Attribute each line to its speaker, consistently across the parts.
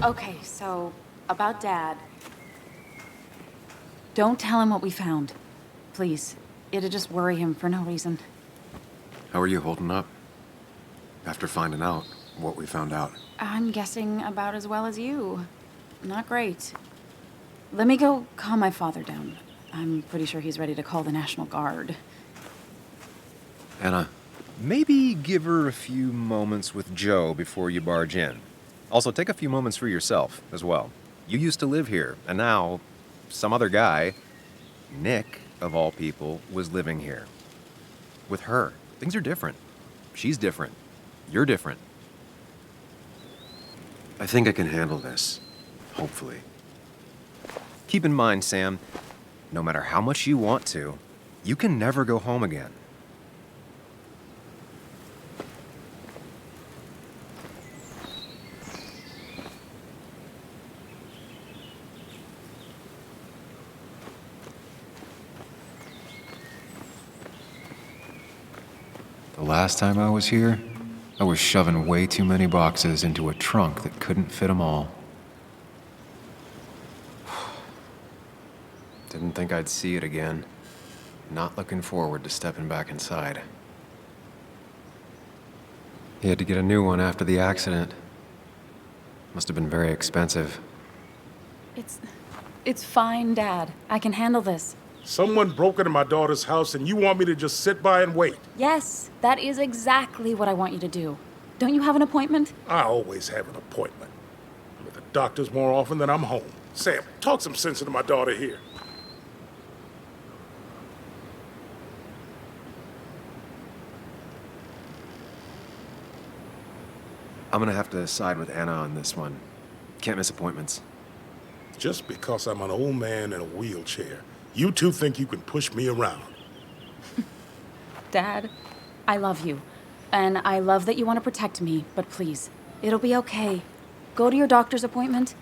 Speaker 1: Okay, so about Dad. Don't tell him what we found. Please. It'd just worry him for no reason.
Speaker 2: How are you holding up? After finding out what we found out.
Speaker 1: I'm guessing about as well as you. Not great. Let me go calm my father down. I'm pretty sure he's ready to call the National Guard.
Speaker 2: Anna,
Speaker 3: Maybe give her a few moments with Joe before you barge in. Also, take a few moments for yourself as well. You used to live here, and now some other guy, Nick, of all people, was living here. With her, things are different. She's different. You're different.
Speaker 2: I think I can handle this. Hopefully.
Speaker 3: Keep in mind, Sam, no matter how much you want to, you can never go home again.
Speaker 4: The last time I was here, I was shoving way too many boxes into a trunk that couldn't fit them all.
Speaker 2: Didn't think I'd see it again. Not looking forward to stepping back inside. He had to get a new one after the accident. Must have been very expensive.
Speaker 1: It's fine, Dad. I can handle this.
Speaker 5: Someone broke into my daughter's house and you want me to just sit by and wait?
Speaker 1: Yes, that is exactly what I want you to do. Don't you have an appointment?
Speaker 5: I always have an appointment. I'm at the doctor's more often than I'm home. Sam, talk some sense into my daughter here.
Speaker 2: I'm gonna have to side with Anna on this one. Can't miss appointments.
Speaker 5: Just because I'm an old man in a wheelchair, you two think you can push me around.
Speaker 1: Dad, I love you. And I love that you want to protect me, but please, it'll be okay. Go to your doctor's appointment.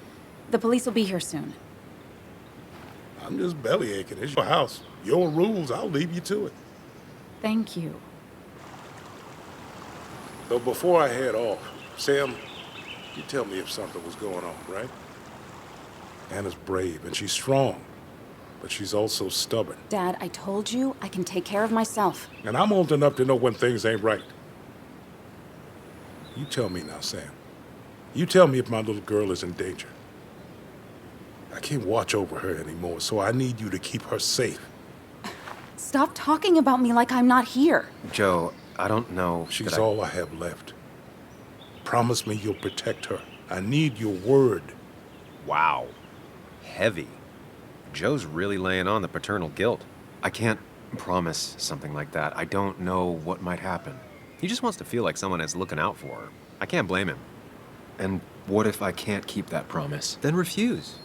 Speaker 1: The police will be here soon.
Speaker 5: I'm just belly aching. It's your house. Your rules, I'll leave you to it.
Speaker 1: Thank you.
Speaker 5: Though before I head off, Sam, you tell me if something was going on, right? Anna's brave and she's strong, but she's also stubborn.
Speaker 1: Dad, I told you I can take care of myself.
Speaker 5: And I'm old enough to know when things ain't right. You tell me now, Sam. You tell me if my little girl is in danger. I can't watch over her anymore, so I need you to keep her safe.
Speaker 1: Stop talking about me like I'm not here.
Speaker 2: Joe, I don't know.
Speaker 5: She's
Speaker 2: that I-
Speaker 5: all I have left. Promise me you'll protect her. I need your word.
Speaker 3: Wow. Heavy. Joe's really laying on the paternal guilt.
Speaker 2: I can't promise something like that. I don't know what might happen.
Speaker 3: He just wants to feel like someone is looking out for her. I can't blame him.
Speaker 2: And what if I can't keep that promise?
Speaker 3: Then refuse.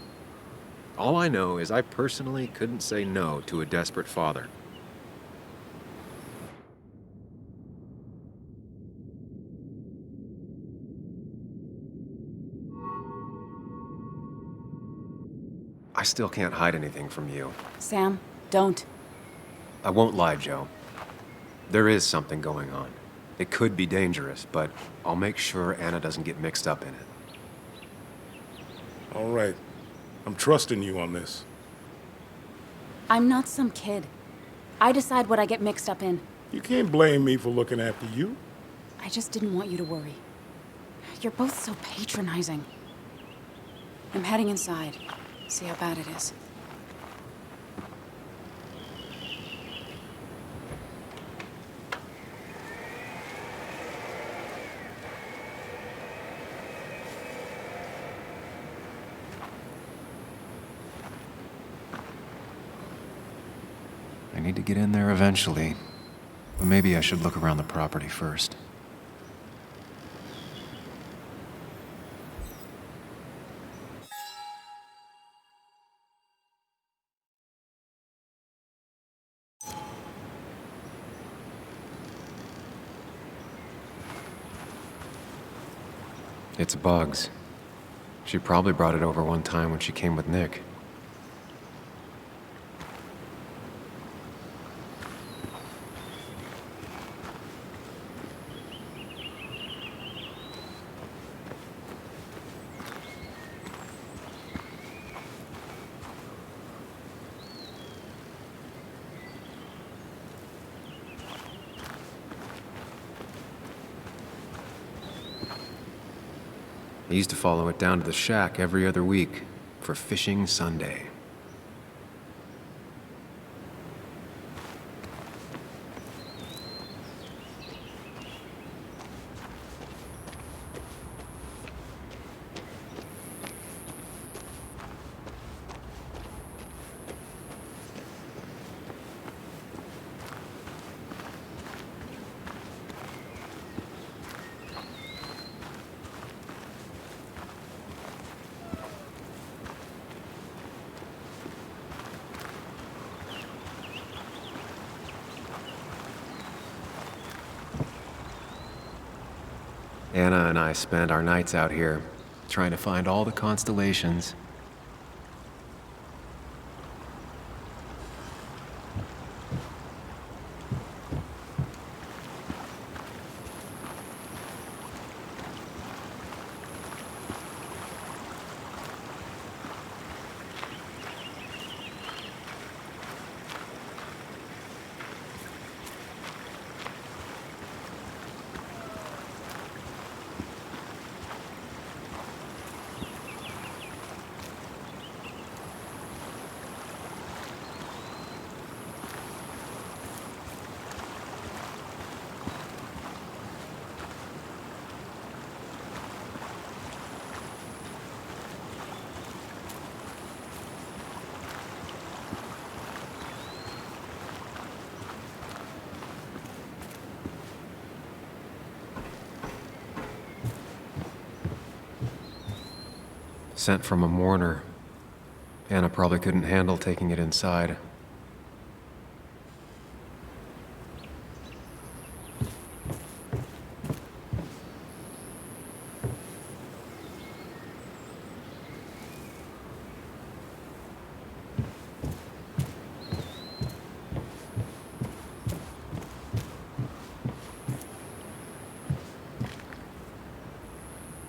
Speaker 3: All I know is I personally couldn't say no to a desperate father.
Speaker 2: I still can't hide anything from you.
Speaker 1: Sam, don't.
Speaker 2: I won't lie, Joe. There is something going on. It could be dangerous, but I'll make sure Anna doesn't get mixed up in it.
Speaker 5: All right. I'm trusting you on this.
Speaker 1: I'm not some kid. I decide what I get mixed up in.
Speaker 5: You can't blame me for looking after you.
Speaker 1: I just didn't want you to worry. You're both so patronizing. I'm heading inside. See how bad it is.
Speaker 4: I need to get in there eventually, but maybe I should look around the property first.
Speaker 2: It's Bugs. She probably brought it over one time when she came with Nick. I used to follow it down to the shack every other week for Fishing Sunday. Anna and I spend our nights out here, trying to find all the constellations. Sent from a mourner. Anna probably couldn't handle taking it inside.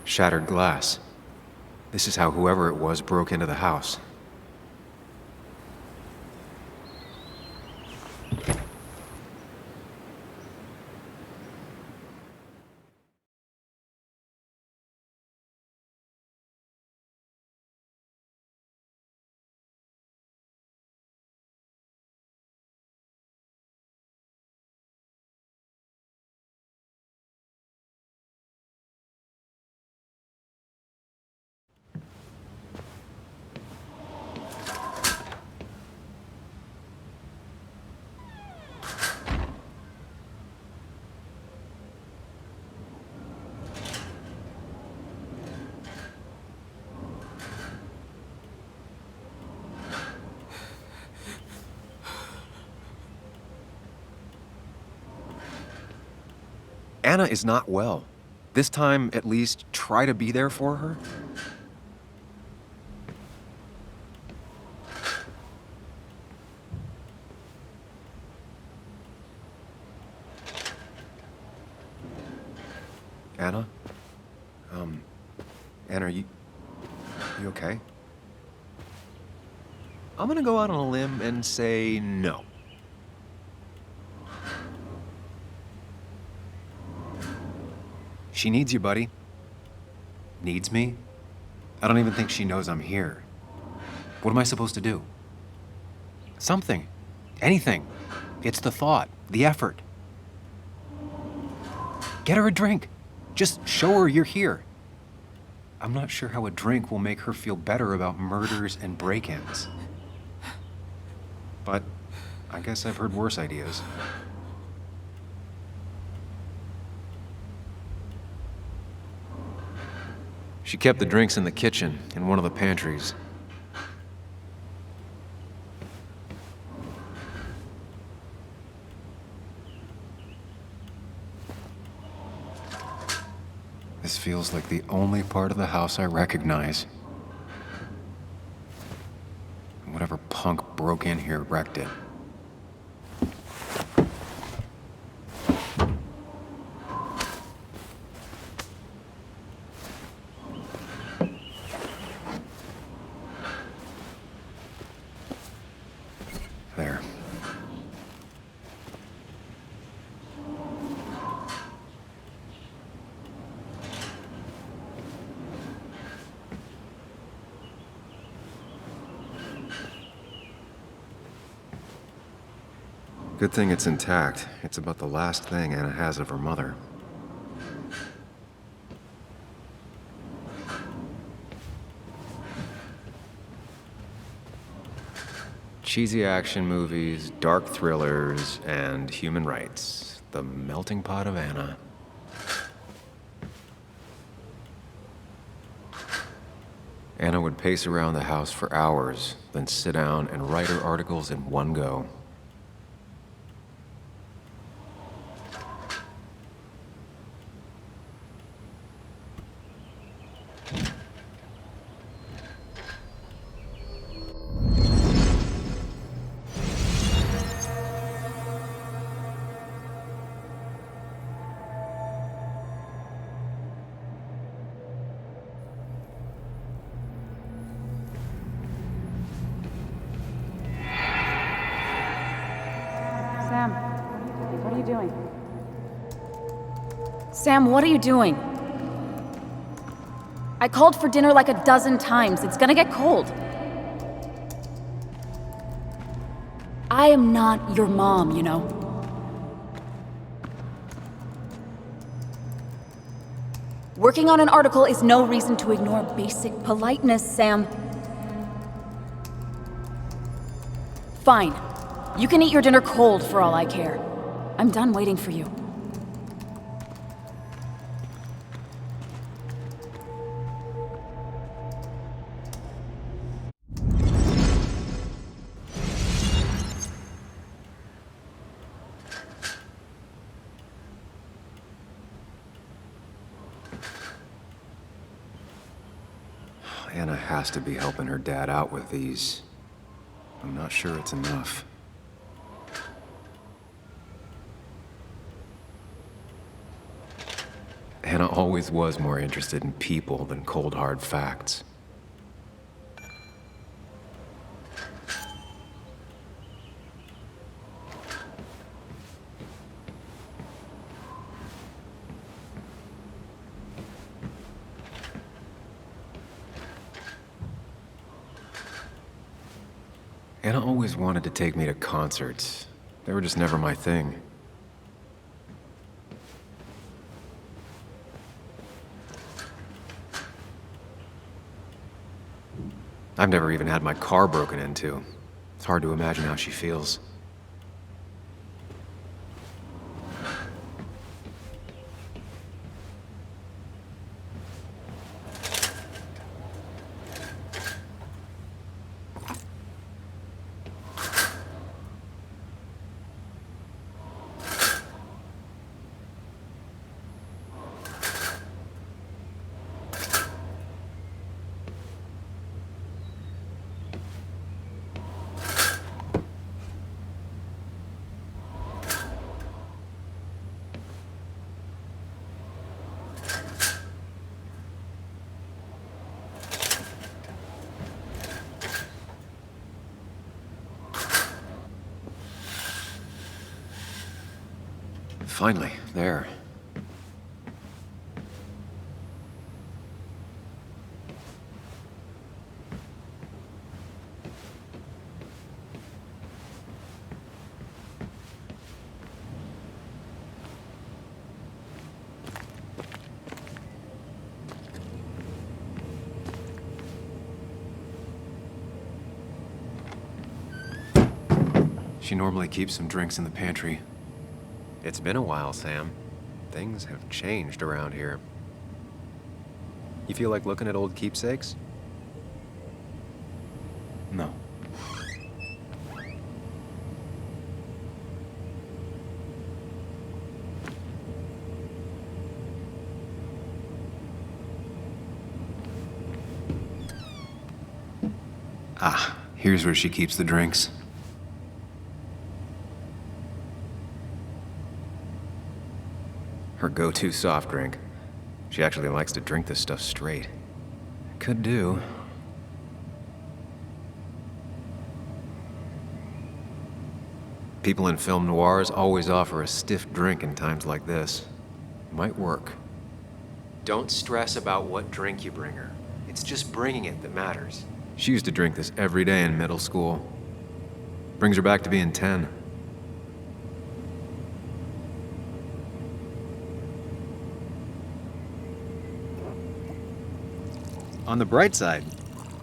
Speaker 2: Shattered glass. This is how whoever it was broke into the house. Anna is not well. This time, at least, try to be there for her. Anna? Anna, are you okay? I'm gonna go out on a limb and say no. She needs you, buddy. Needs me? I don't even think she knows I'm here. What am I supposed to do? Something. Anything. It's the thought, the effort. Get her a drink. Just show her you're here. I'm not sure how a drink will make her feel better about murders and break-ins. But I guess I've heard worse ideas. She kept the drinks in the kitchen, in one of the pantries. This feels like the only part of the house I recognize. Whatever punk broke in here wrecked it. There.
Speaker 3: Good thing it's intact. It's about the last thing Anna has of her mother. Cheesy action movies, dark thrillers, and human rights. The melting pot of Anna. Anna would pace around the house for hours, then sit down and write her articles in one go.
Speaker 1: Sam, what are you doing? Sam, what are you doing? I called for dinner like a dozen times. It's gonna get cold. I am not your mom, you know. Working on an article is no reason to ignore basic politeness, Sam. Fine. You can eat your dinner cold for all I care. I'm done waiting for you.
Speaker 3: Anna has to be helping her dad out with these. I'm not sure it's enough. Anna always was more interested in people than cold, hard facts. Anna always wanted to take me to concerts. They were just never my thing. I've never even had my car broken into. It's hard to imagine how she feels. Finally, there. She normally keeps some drinks in the pantry. It's been a while, Sam. Things have changed around here. You feel like looking at old keepsakes?
Speaker 4: No.
Speaker 2: Ah, here's where she keeps the drinks.
Speaker 3: Her go-to soft drink. She actually likes to drink this stuff straight.
Speaker 2: Could do.
Speaker 3: People in film noirs always offer a stiff drink in times like this. Might work. Don't stress about what drink you bring her. It's just bringing it that matters. She used to drink this every day in middle school. Brings her back to being 10. On the bright side,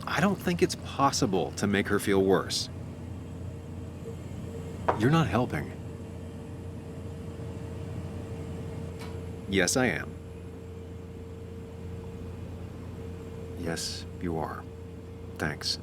Speaker 3: I don't think it's possible to make her feel worse.
Speaker 2: You're not helping.
Speaker 3: Yes, I am.
Speaker 2: Yes, you are. Thanks.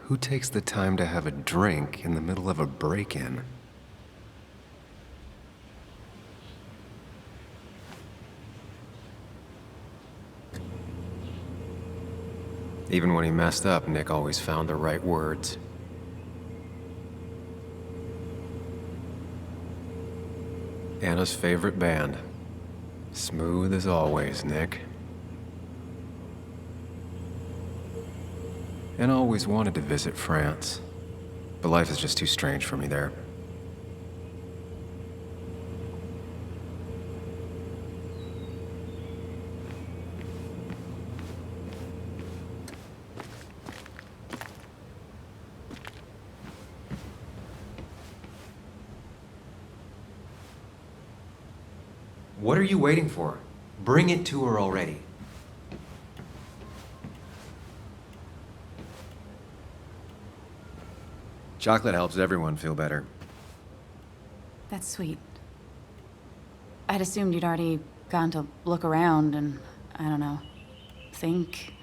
Speaker 3: Who takes the time to have a drink in the middle of a break-in? Even when he messed up, Nick always found the right words. Anna's favorite band. Smooth as always, Nick. And always wanted to visit France, but life is just too strange for me there.
Speaker 2: What are you waiting for? Bring it to her already.
Speaker 3: Chocolate helps everyone feel better.
Speaker 1: That's sweet. I'd assumed you'd already gone to look around and, I don't know, think.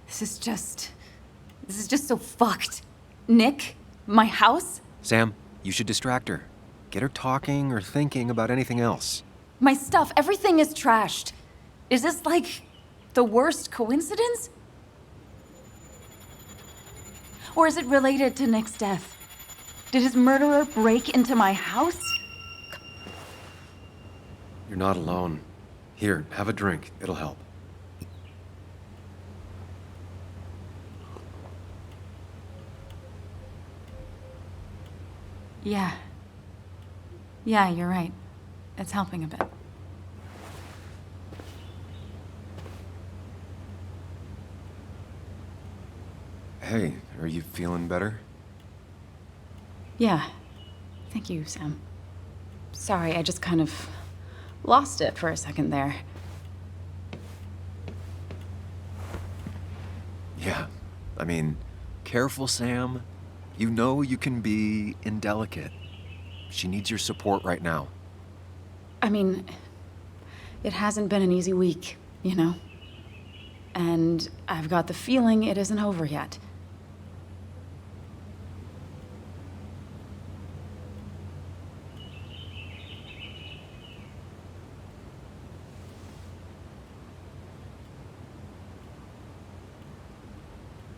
Speaker 1: This is just so fucked. Nick? My house?
Speaker 3: Sam, you should distract her. Get her talking or thinking about anything else.
Speaker 1: My stuff, everything is trashed. Is this like the worst coincidence? Or is it related to Nick's death? Did his murderer break into my house?
Speaker 3: You're not alone. Here, have a drink. It'll help.
Speaker 1: Yeah. Yeah, you're right. It's helping a bit.
Speaker 3: Hey, are you feeling better?
Speaker 1: Yeah. Thank you, Sam. Sorry, I just kind of lost it for a second there.
Speaker 3: Yeah. I mean, careful, Sam. You know you can be indelicate. She needs your support right now.
Speaker 1: I mean, it hasn't been an easy week, you know? And I've got the feeling it isn't over yet.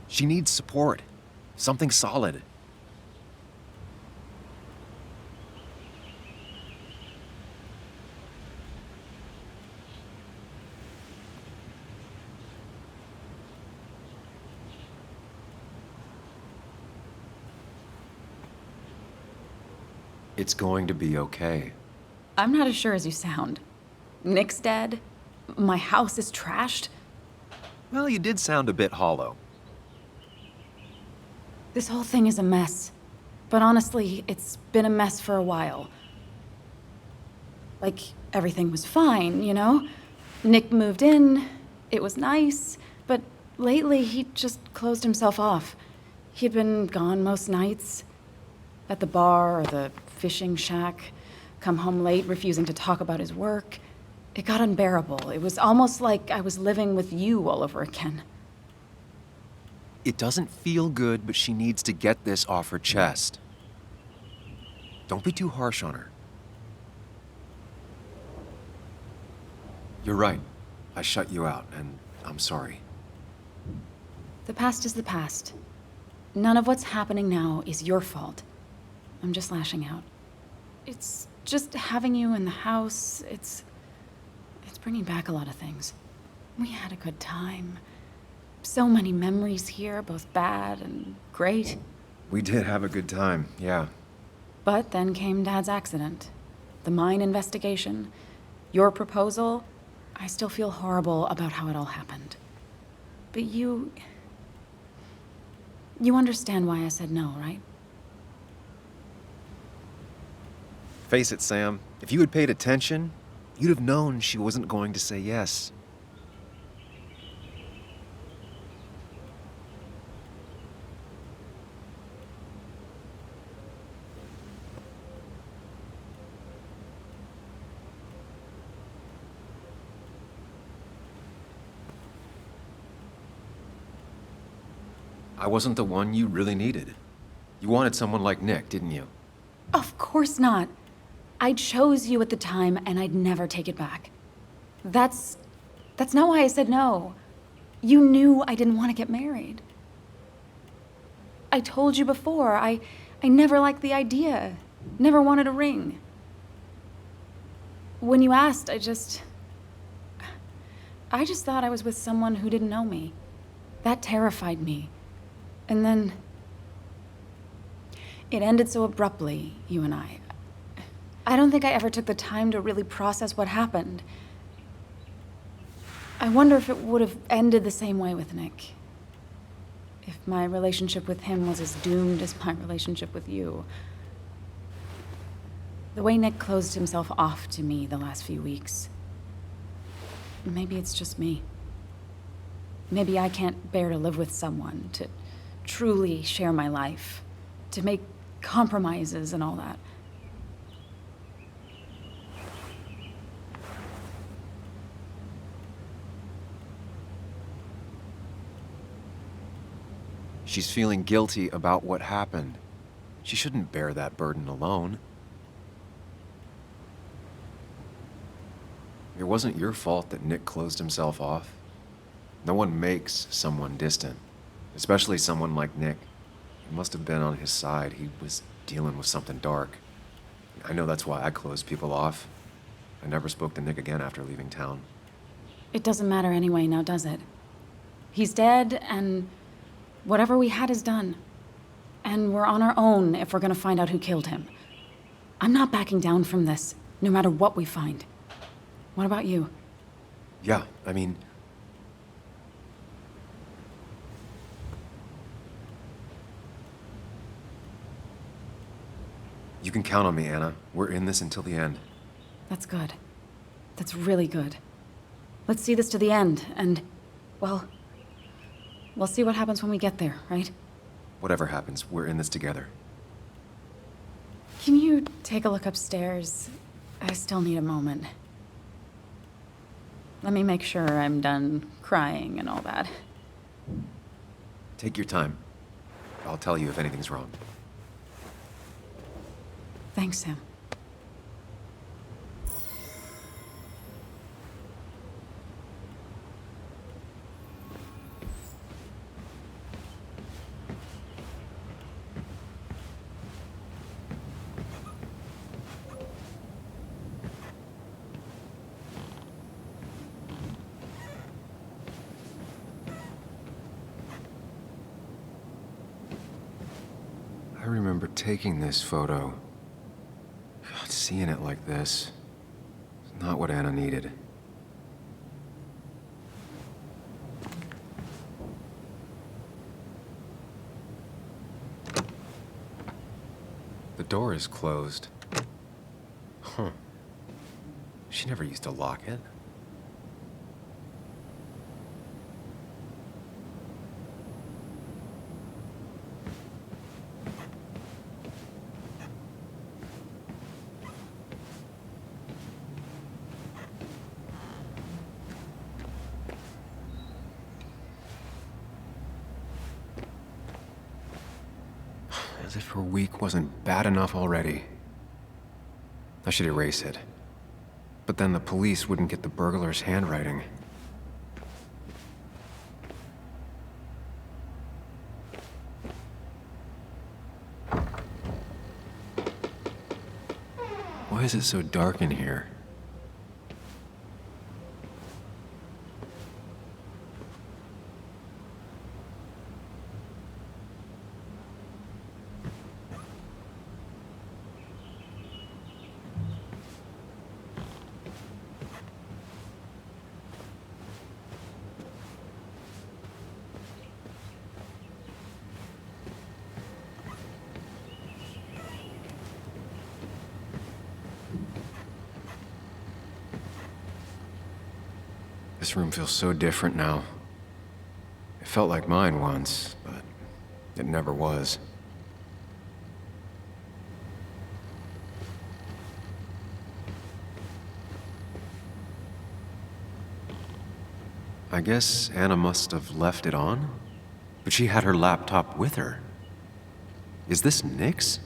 Speaker 3: She needs support. Something solid. It's going to be okay.
Speaker 1: I'm not as sure as you sound. Nick's dead. My house is trashed.
Speaker 3: Well, you did sound a bit hollow.
Speaker 1: This whole thing is a mess. But honestly, it's been a mess for a while. Like, everything was fine, you know? Nick moved in, it was nice, but lately he just closed himself off. He'd been gone most nights. At the bar or the fishing shack, come home late, refusing to talk about his work. It got unbearable. It was almost like I was living with you all over again.
Speaker 3: It doesn't feel good, but she needs to get this off her chest. Don't be too harsh on her. You're right. I shut you out, and I'm sorry.
Speaker 1: The past is the past. None of what's happening now is your fault. I'm just lashing out. It's just having you in the house, it's bringing back a lot of things. We had a good time. So many memories here, both bad and great.
Speaker 2: We did have a good time, yeah.
Speaker 1: But then came Dad's accident, the mine investigation, your proposal. I still feel horrible about how it all happened. But you understand why I said no, right?
Speaker 2: Face it, Sam. If you had paid attention, you'd have known she wasn't going to say yes. I wasn't the one you really needed. You wanted someone like Nick, didn't you?
Speaker 1: Of course not. I chose you at the time, and I'd never take it back. That's not why I said no. You knew I didn't want to get married. I told you before, I never liked the idea. Never wanted a ring. When you asked, I just thought I was with someone who didn't know me. That terrified me. And then it ended so abruptly, you and I. I don't think I ever took the time to really process what happened. I wonder if it would have ended the same way with Nick. If my relationship with him was as doomed as my relationship with you. The way Nick closed himself off to me the last few weeks. Maybe it's just me. Maybe I can't bear to live with someone, to truly share my life, to make compromises and all that.
Speaker 2: She's feeling guilty about what happened. She shouldn't bear that burden alone. It wasn't your fault that Nick closed himself off. No one makes someone distant, especially someone like Nick. He must have been on his side. He was dealing with something dark. I know that's why I closed people off. I never spoke to Nick again after leaving town.
Speaker 1: It doesn't matter anyway, now does it? He's dead, and whatever we had is done. And we're on our own if we're gonna find out who killed him. I'm not backing down from this, no matter what we find. What about you?
Speaker 2: Yeah, I mean... You can count on me, Anna. We're in this until the end.
Speaker 1: That's good. That's really good. Let's see this to the end, and, well, we'll see what happens when we get there, right?
Speaker 2: Whatever happens, we're in this together.
Speaker 1: Can you take a look upstairs? I still need a moment. Let me make sure I'm done crying and all that.
Speaker 2: Take your time. I'll tell you if anything's wrong.
Speaker 1: Thanks, Sam.
Speaker 2: I remember taking this photo. God, seeing it like this. It's not what Anna needed. The door is closed. Huh. She never used to lock it. As if her week wasn't bad enough already. I should erase it. But then the police wouldn't get the burglar's handwriting. Why is it so dark in here?
Speaker 4: This room feels so different now. It felt like mine once, but it never was. I guess Anna must have left it on, but she had her laptop with her. Is this Nick's?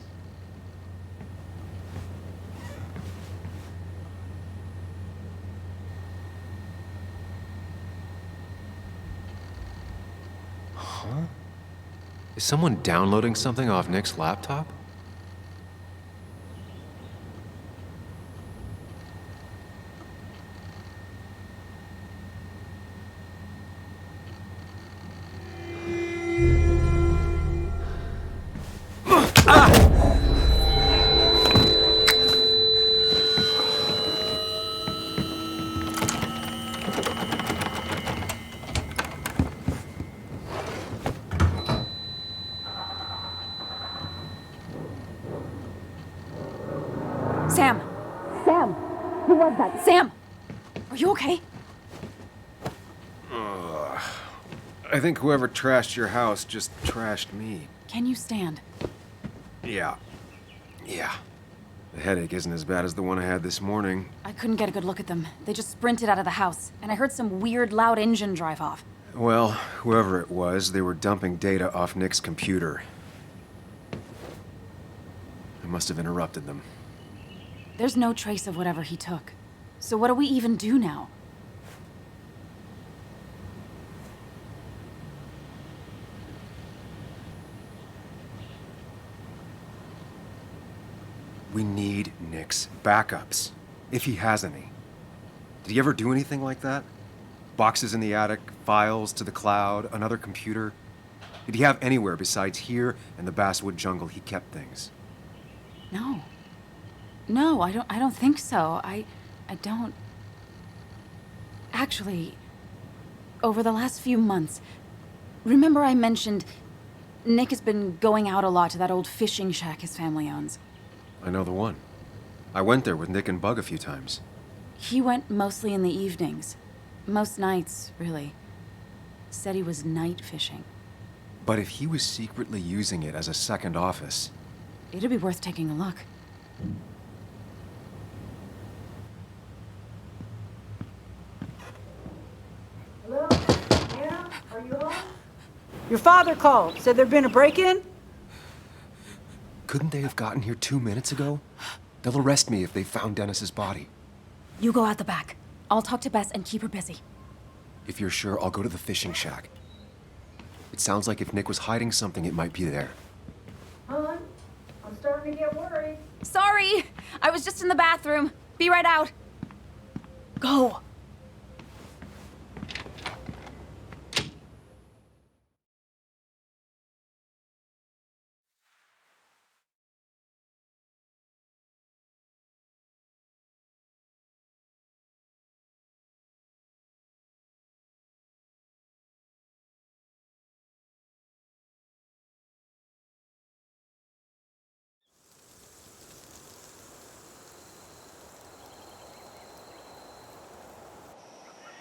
Speaker 4: Huh? Is someone downloading something off Nick's laptop?
Speaker 1: Sam! Sam! Who was that? Sam! Are you okay?
Speaker 4: I think whoever trashed your house just trashed me.
Speaker 1: Can you stand?
Speaker 4: Yeah. The headache isn't as bad as the one I had this morning.
Speaker 1: I couldn't get a good look at them. They just sprinted out of the house, and I heard some weird, loud engine drive off.
Speaker 4: Well, whoever it was, they were dumping data off Nick's computer. I must have interrupted them.
Speaker 1: There's no trace of whatever he took. So what do we even do now?
Speaker 4: We need Nick's backups, if he has any. Did he ever do anything like that? Boxes in the attic, files to the cloud, another computer? Did he have anywhere besides here and the Basswood jungle he kept things?
Speaker 1: No. No, I don't think so. I don't... Actually, over the last few months, remember I mentioned Nick has been going out a lot to that old fishing shack his family owns.
Speaker 4: I know the one. I went there with Nick and Bug a few times.
Speaker 1: He went mostly in the evenings. Most nights, really. Said he was night fishing.
Speaker 4: But if he was secretly using it as a second office...
Speaker 1: It'd be worth taking a look.
Speaker 6: Hello? Anna? Are you home? Your father called. Said there'd been a break-in?
Speaker 4: Couldn't they have gotten here 2 minutes ago? They'll arrest me if they found Dennis's body.
Speaker 1: You go out the back. I'll talk to Bess and keep her busy.
Speaker 4: If you're sure, I'll go to the fishing shack. It sounds like if Nick was hiding something, it might be there.
Speaker 6: Hon, I'm starting to get worried.
Speaker 1: Sorry! I was just in the bathroom. Be right out. Go!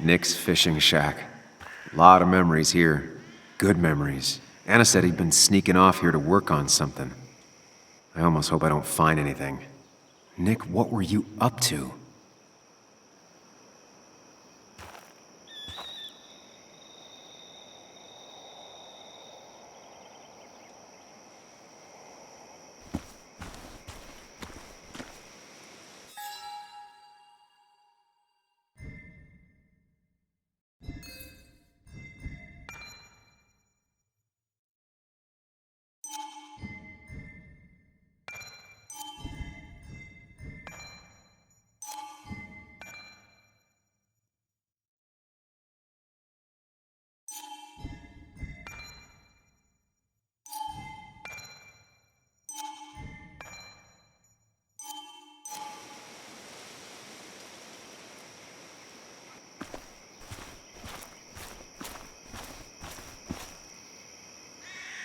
Speaker 4: Nick's fishing shack. Lot of memories here. Good memories. Anna said he'd been sneaking off here to work on something. I almost hope I don't find anything. Nick, what were you up to?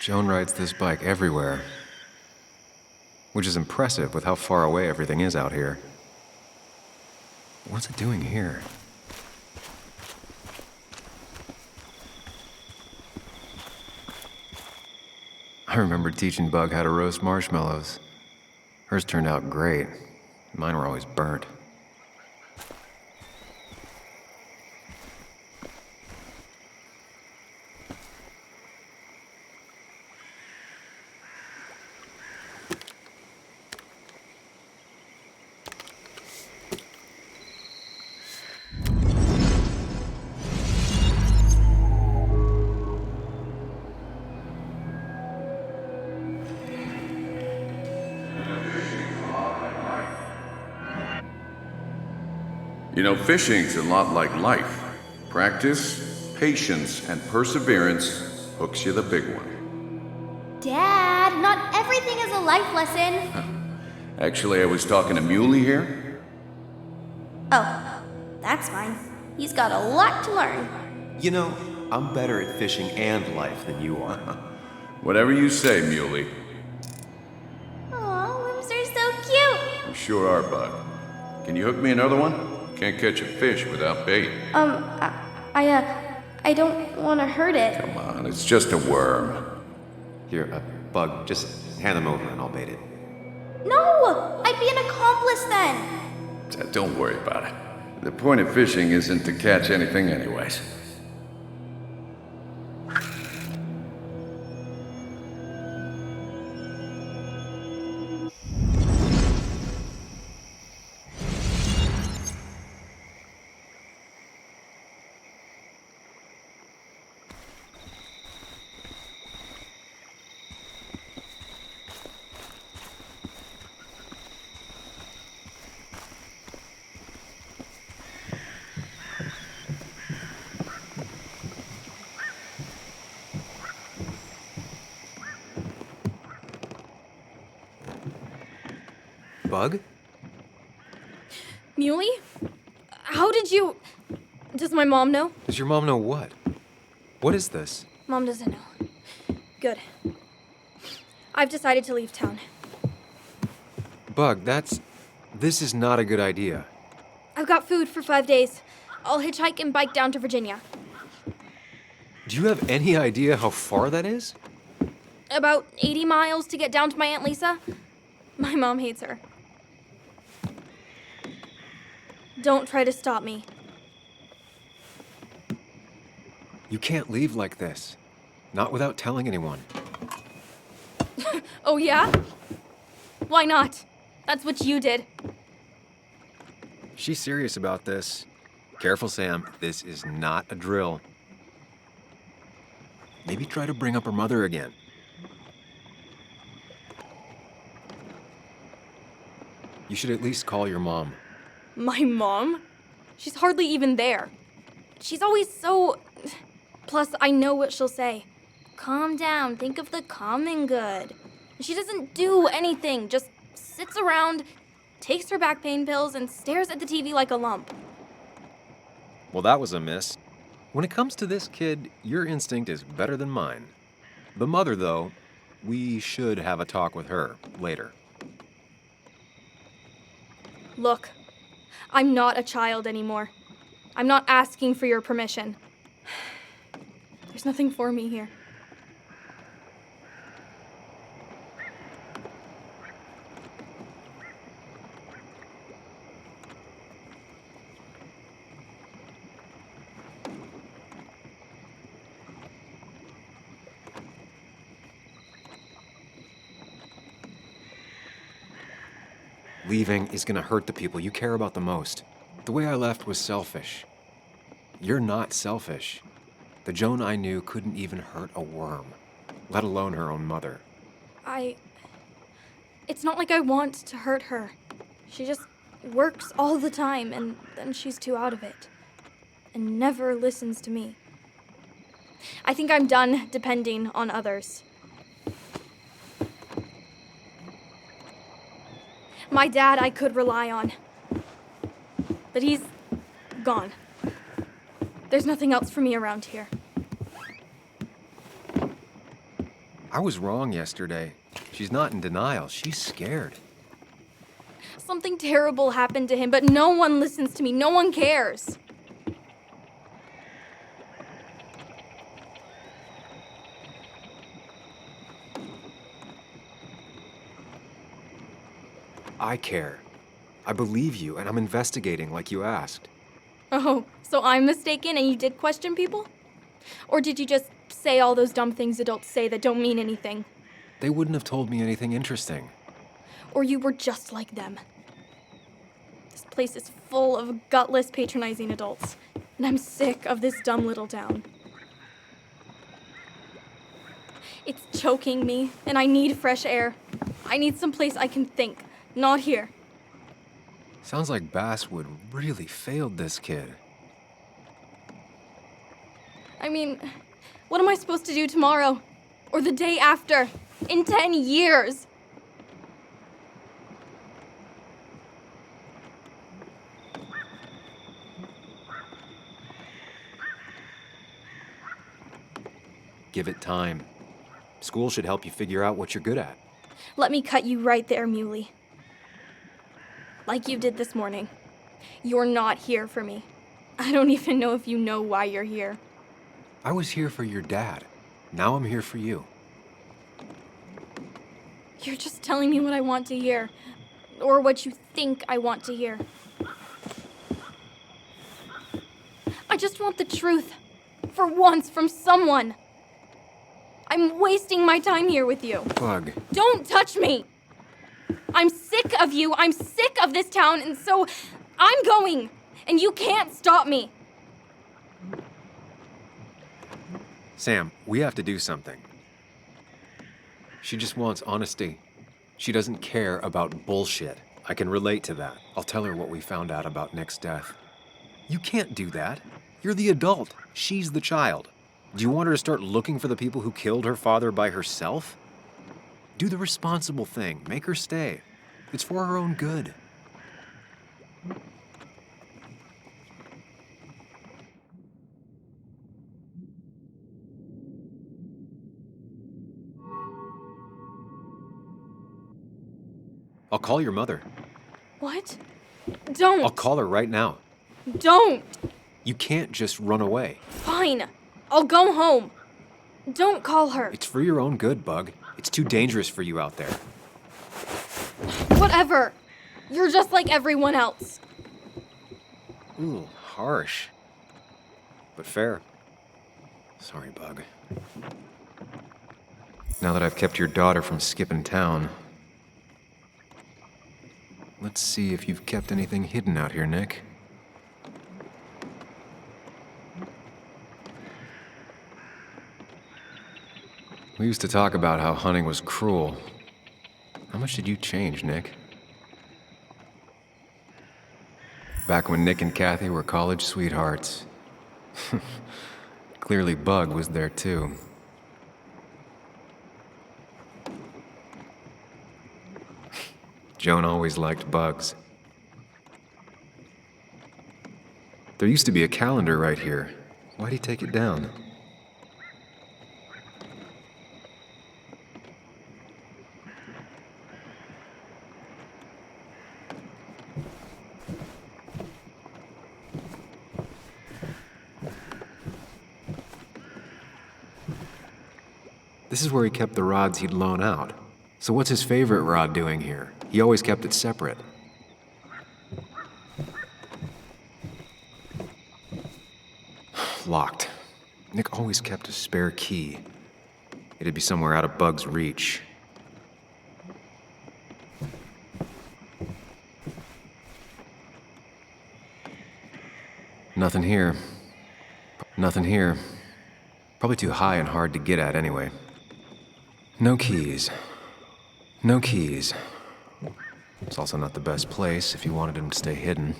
Speaker 4: Joan rides this bike everywhere. Which is impressive with how far away everything is out here. What's it doing here?
Speaker 2: I remember teaching Bug how to roast marshmallows. Hers turned out great. Mine were always burnt.
Speaker 7: You know, fishing's a lot like life. Practice, patience, and perseverance hooks you the big one.
Speaker 8: Dad, not everything is a life lesson.
Speaker 7: Actually, I was talking to Muley here.
Speaker 8: Oh, that's fine. He's got a lot to learn.
Speaker 3: You know, I'm better at fishing and life than you are.
Speaker 7: Whatever you say, Muley.
Speaker 8: Aw, worms are so cute.
Speaker 7: You sure are, Bug. Can you hook me another one? Can't catch a fish without bait.
Speaker 8: I don't want to hurt it.
Speaker 7: Come on, it's just a worm.
Speaker 3: Here, Bug, just hand them over and I'll bait it.
Speaker 8: No, I'd be an accomplice then.
Speaker 7: Don't worry about it. The point of fishing isn't to catch anything anyways.
Speaker 2: Bug?
Speaker 9: Muley? How did you... Does my mom know?
Speaker 2: Does your mom know what? What is this?
Speaker 9: Mom doesn't know. Good. I've decided to leave town.
Speaker 2: Bug, this is not a good idea.
Speaker 9: I've got food for 5 days. I'll hitchhike and bike down to Virginia.
Speaker 2: Do you have any idea how far that is?
Speaker 9: About 80 miles to get down to my Aunt Lisa. My mom hates her. Don't try to stop me.
Speaker 2: You can't leave like this. Not without telling anyone.
Speaker 9: Oh, yeah? Why not? That's what you did.
Speaker 2: She's serious about this. Careful, Sam. This is not a drill. Maybe try to bring up her mother again. You should at least call your mom.
Speaker 9: My mom? She's hardly even there. She's always so... Plus, I know what she'll say. Calm down, think of the common good. She doesn't do anything, just sits around, takes her back pain pills, and stares at the TV like a lump.
Speaker 2: Well, that was a miss. When it comes to this kid, your instinct is better than mine. The mother, though, we should have a talk with her later.
Speaker 9: Look, I'm not a child anymore. I'm not asking for your permission. There's nothing for me here.
Speaker 2: Leaving is gonna hurt the people you care about the most. The way I left was selfish. You're not selfish. The Joan I knew couldn't even hurt a worm, let alone her own mother.
Speaker 9: It's not like I want to hurt her. She just works all the time, and then she's too out of it. And never listens to me. I think I'm done depending on others. My dad I could rely on. But he's gone. There's nothing else for me around here.
Speaker 2: I was wrong yesterday. She's not in denial. She's scared.
Speaker 9: Something terrible happened to him, but no one listens to me. No one cares.
Speaker 4: I care. I believe you, and I'm investigating like you asked.
Speaker 9: Oh, so I'm mistaken and you did question people? Or did you just say all those dumb things adults say that don't mean anything?
Speaker 4: They wouldn't have told me anything interesting.
Speaker 9: Or you were just like them? This place is full of gutless, patronizing adults, and I'm sick of this dumb little town. It's choking me, and I need fresh air. I need someplace I can think, not here.
Speaker 4: Sounds like Basswood really failed this kid.
Speaker 9: I mean, what am I supposed to do tomorrow? Or the day after? In 10 years?
Speaker 4: Give it time. School should help you figure out what you're good at.
Speaker 9: Let me cut you right there, Muley. Like you did this morning. You're not here for me. I don't even know if you know why you're here.
Speaker 4: I was here for your dad. Now I'm here for you.
Speaker 9: You're just telling me what I want to hear. Or what you think I want to hear. I just want the truth. For once, from someone. I'm wasting my time here with you.
Speaker 4: Bug.
Speaker 9: Don't touch me! I'm sick of you, I'm sick of this town, and so I'm going, and you can't stop me.
Speaker 4: Sam, we have to do something. She just wants honesty. She doesn't care about bullshit. I can relate to that. I'll tell her what we found out about Nick's death. You can't do that. You're the adult. She's the child. Do you want her to start looking for the people who killed her father by herself? Do the responsible thing. Make her stay. It's for her own good. I'll call your mother.
Speaker 9: What? Don't!
Speaker 4: I'll call her right now.
Speaker 9: Don't!
Speaker 4: You can't just run away.
Speaker 9: Fine. I'll go home. Don't call her.
Speaker 4: It's for your own good, Bug. It's too dangerous for you out there.
Speaker 9: Whatever. You're just like everyone else.
Speaker 4: Ooh, harsh. But fair. Sorry, Bug. Now that I've kept your daughter from skipping town, let's see if you've kept anything hidden out here, Nick. We used to talk about how hunting was cruel. How much did you change, Nick? Back when Nick and Kathy were college sweethearts. Clearly Bug was there too. Joan always liked bugs. There used to be a calendar right here. Why'd he take it down? This is where he kept the rods he'd loan out. So what's his favorite rod doing here? He always kept it separate. Locked. Nick always kept a spare key. It'd be somewhere out of Bug's reach. Nothing here. Nothing here. Probably too high and hard to get at anyway. No keys. No keys. It's also not the best place if you wanted him to stay hidden.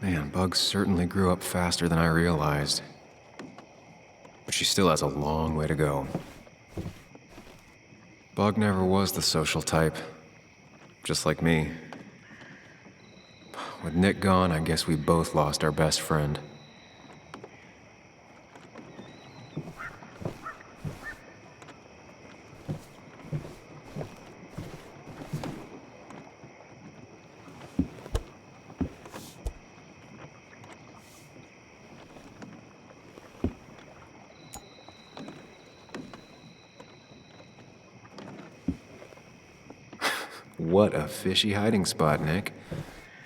Speaker 4: Man, Bug certainly grew up faster than I realized. But she still has a long way to go. Bug never was the social type. Just like me. With Nick gone, I guess we both lost our best friend.
Speaker 3: What a fishy hiding spot, Nick.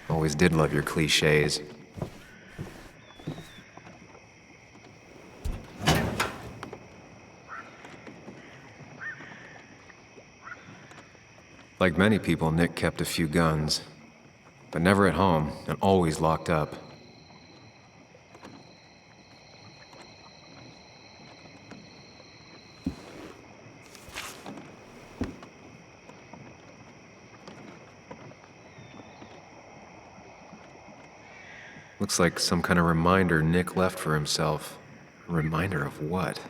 Speaker 3: Always did love your cliches. Like many people, Nick kept a few guns, but never at home and always locked up. Looks like some kind of reminder Nick left for himself. A reminder of what?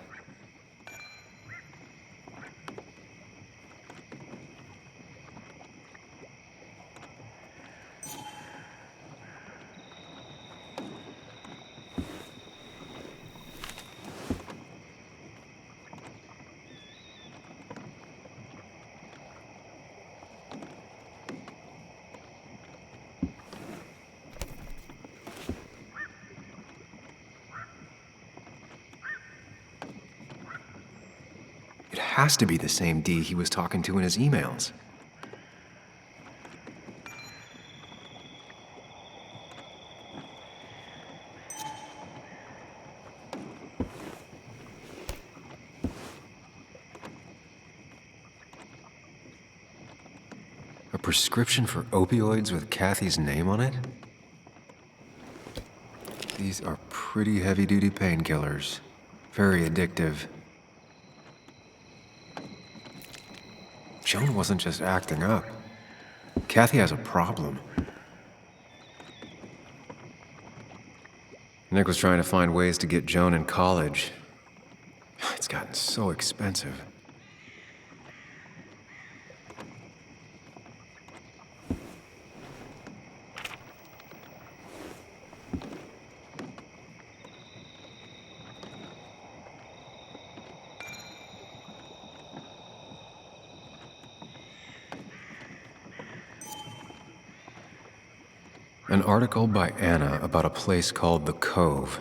Speaker 3: It has to be the same D he was talking to in his emails. A prescription for opioids with Kathy's name on it? These are pretty heavy-duty painkillers. Very addictive. Joan wasn't just acting up. Kathy has a problem. Nick was trying to find ways to get Joan in college. It's gotten so expensive. An article by Anna about a place called The Cove.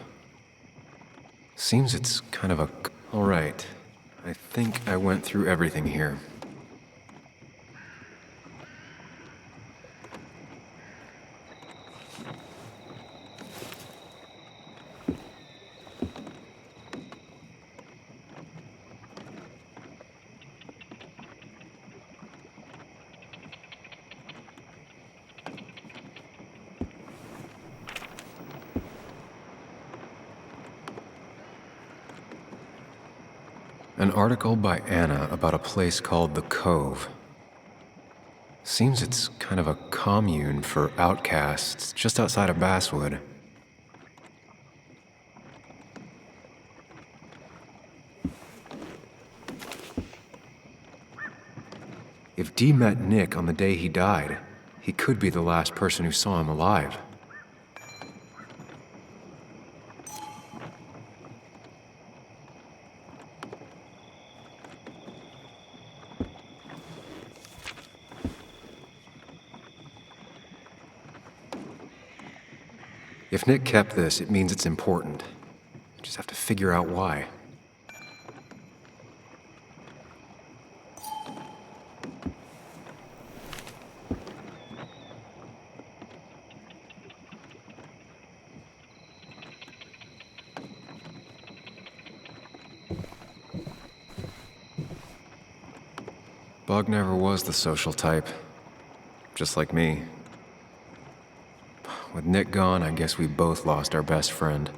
Speaker 3: Seems it's kind of a... All right. I think I went through everything here. An article by Anna about a place called The Cove. Seems it's kind of a commune for outcasts just outside of Basswood. If Dee met Nick on the day he died, he could be the last person who saw him alive. If Nick kept this, it means it's important. I just have to figure out why. Bug never was the social type. Just like me. With Nick gone, I guess we both lost our best friend.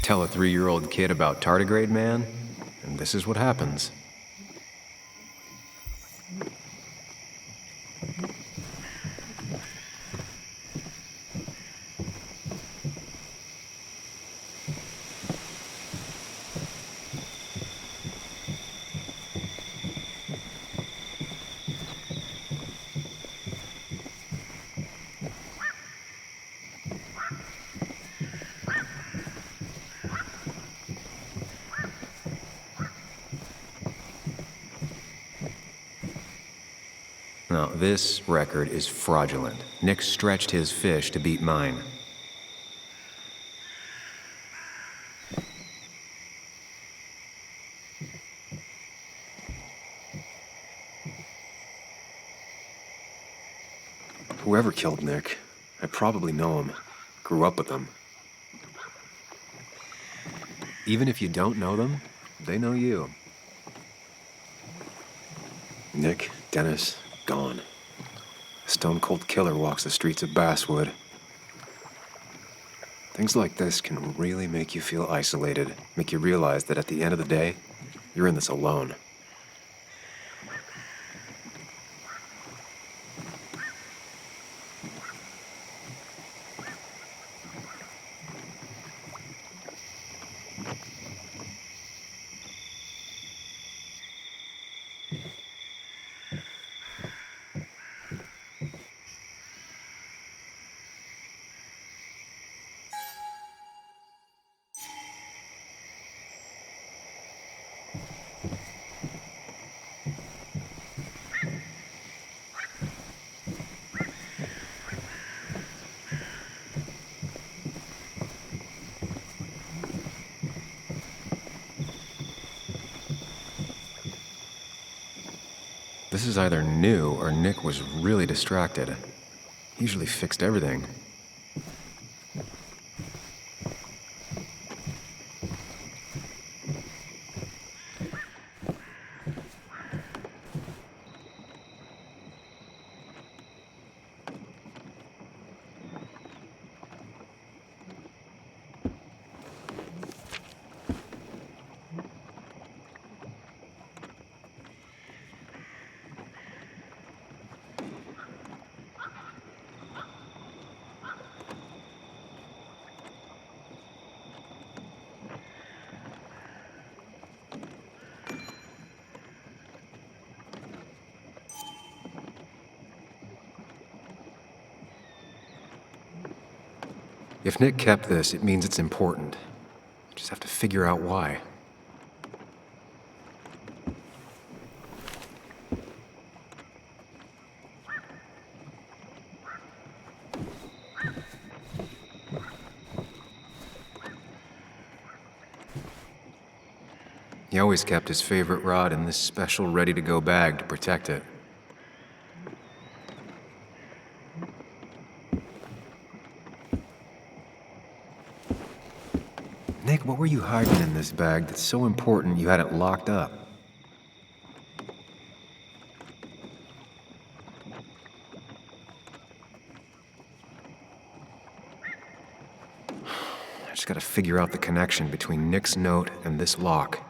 Speaker 3: Tell a 3-year-old kid about tardigrade man, and this is what happens. This record is fraudulent. Nick stretched his fish to beat mine.
Speaker 4: Whoever killed Nick, I probably know him. Grew up with him.
Speaker 3: Even if you don't know them, they know you.
Speaker 4: Nick, Dennis, gone. A stone-cold killer walks the streets of Basswood. Things like this can really make you feel isolated, make you realize that at the end of the day, you're in this alone.
Speaker 3: This is either new or Nick was really distracted. He usually fixed everything. If Nick kept this, it means it's important. You just have to figure out why. He always kept his favorite rod in this special ready-to-go bag to protect it. Nick, what were you hiding in this bag that's so important you had it locked up? I just gotta figure out the connection between Nick's note and this lock.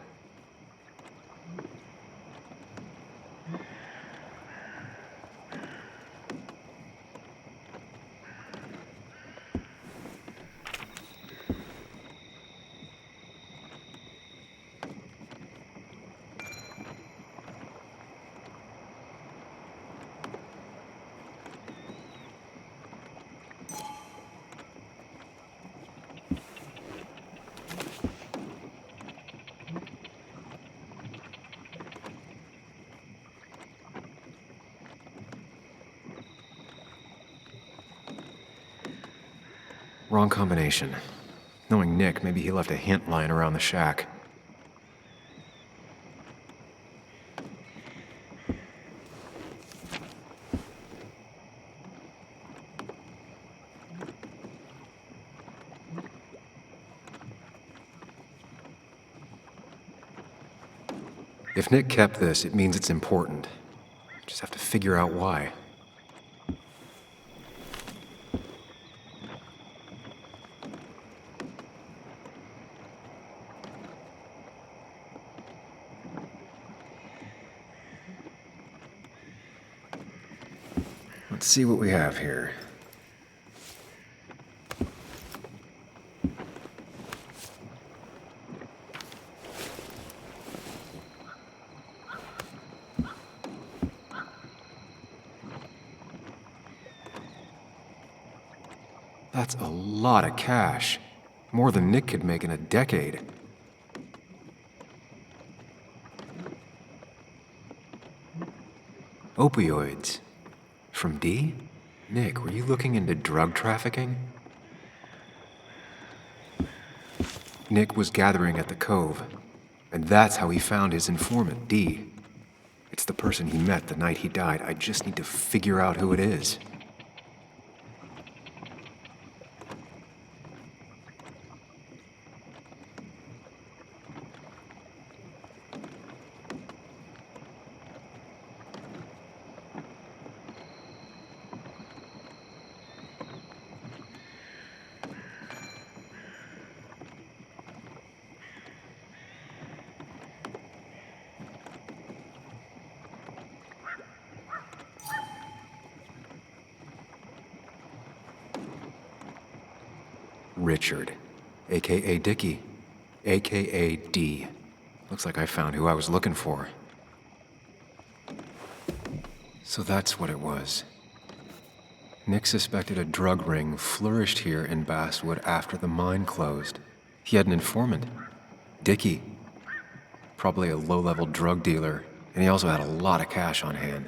Speaker 3: Wrong combination. Knowing Nick, maybe he left a hint lying around the shack. If Nick kept this, it means it's important. Just have to figure out why. Let's see what we have here. That's a lot of cash. More than Nick could make in a decade. Opioids.
Speaker 2: From Dee? Nick, were you looking into drug trafficking? Nick was gathering at the Cove, and that's how he found his informant, Dee. It's the person he met the night he died. I just need to figure out who it is. Richard, aka Dickie, aka D. Looks like I found who I was looking for. So that's what it was. Nick suspected a drug ring flourished here in Basswood after the mine closed. He had an informant, Dickie. Probably a low-level drug dealer, and he also had a lot of cash on hand.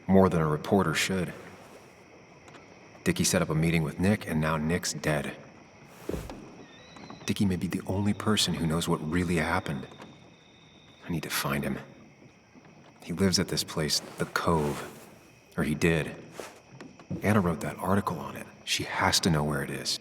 Speaker 2: More than a reporter should. Dickie set up a meeting with Nick, and now Nick's dead. Dickie may be the only person who knows what really happened. I need to find him. He lives at this place, the Cove. Or he did. Anna wrote that article on it. She has to know where it is.